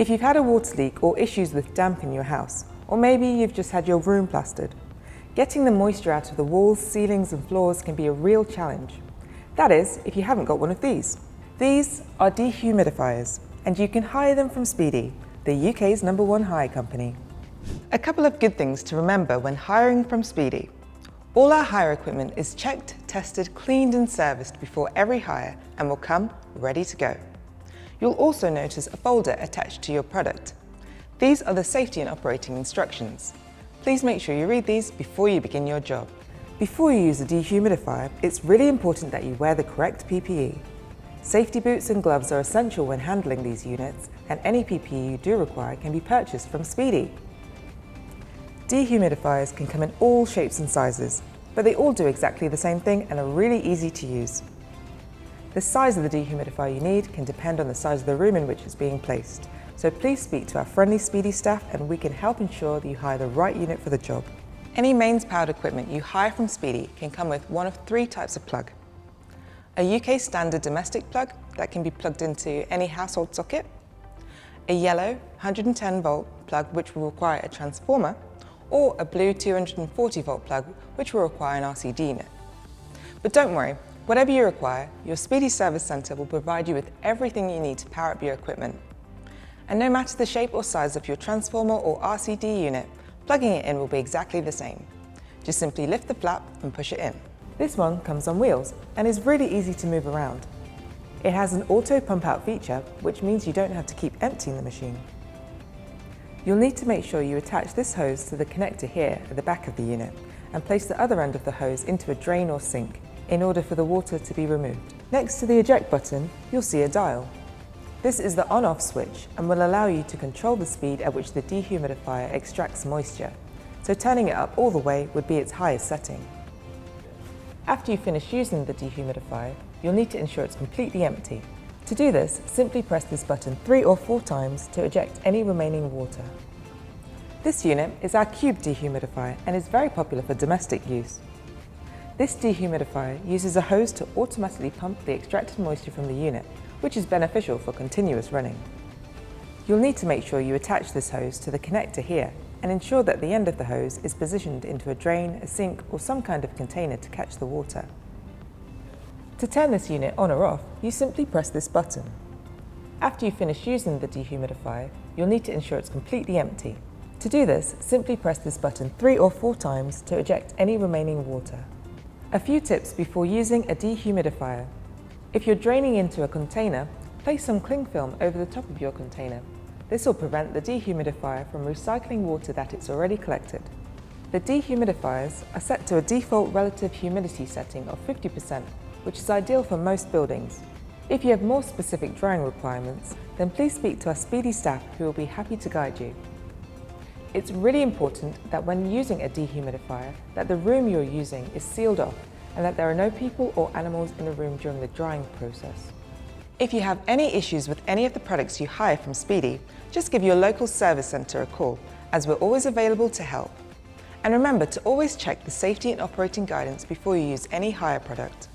If you've had a water leak or issues with damp in your house, or maybe you've just had your room plastered, getting the moisture out of the walls, ceilings and floors can be a real challenge. That is, if you haven't got one of these. These are dehumidifiers, and you can hire them from Speedy, the UK's #1 hire company. A couple of good things to remember when hiring from Speedy. All our hire equipment is checked, tested, cleaned and serviced before every hire and will come ready to go. You'll also notice a folder attached to your product. These are the safety and operating instructions. Please make sure you read these before you begin your job. Before you use a dehumidifier, it's really important that you wear the correct PPE. Safety boots and gloves are essential when handling these units, and any PPE you do require can be purchased from Speedy. Dehumidifiers can come in all shapes and sizes, but they all do exactly the same thing and are really easy to use. The size of the dehumidifier you need can depend on the size of the room in which it's being placed, so please speak to our friendly Speedy staff and we can help ensure that you hire the right unit for the job. Any mains powered equipment you hire from Speedy can come with one of 3 types of plug. A UK standard domestic plug that can be plugged into any household socket, a yellow 110 volt plug which will require a transformer, or a blue 240 volt plug which will require an RCD unit. But don't worry, whatever you require, your Speedy Service Centre will provide you with everything you need to power up your equipment. And no matter the shape or size of your transformer or RCD unit, plugging it in will be exactly the same. Just simply lift the flap and push it in. This one comes on wheels and is really easy to move around. It has an auto pump out feature, which means you don't have to keep emptying the machine. You'll need to make sure you attach this hose to the connector here at the back of the unit and place the other end of the hose into a drain or sink in order for the water to be removed. Next to the eject button, you'll see a dial. This is the on-off switch and will allow you to control the speed at which the dehumidifier extracts moisture, so turning it up all the way would be its highest setting. After you finish using the dehumidifier, you'll need to ensure it's completely empty. To do this, simply press this button 3 or 4 times to eject any remaining water. This unit is our cube dehumidifier and is very popular for domestic use. This dehumidifier uses a hose to automatically pump the extracted moisture from the unit, which is beneficial for continuous running. You'll need to make sure you attach this hose to the connector here and ensure that the end of the hose is positioned into a drain, a sink or some kind of container to catch the water. To turn this unit on or off, you simply press this button. After you finish using the dehumidifier, you'll need to ensure it's completely empty. To do this, simply press this button 3 or 4 times to eject any remaining water. A few tips before using a dehumidifier. If you're draining into a container, place some cling film over the top of your container. This will prevent the dehumidifier from recycling water that it's already collected. The dehumidifiers are set to a default relative humidity setting of 50%, which is ideal for most buildings. If you have more specific drying requirements, then please speak to our Speedy staff who will be happy to guide you. It's really important that when using a dehumidifier, that the room you're using is sealed off and that there are no people or animals in the room during the drying process. If you have any issues with any of the products you hire from Speedy, just give your local service centre a call, as we're always available to help. And remember to always check the safety and operating guidance before you use any hire product.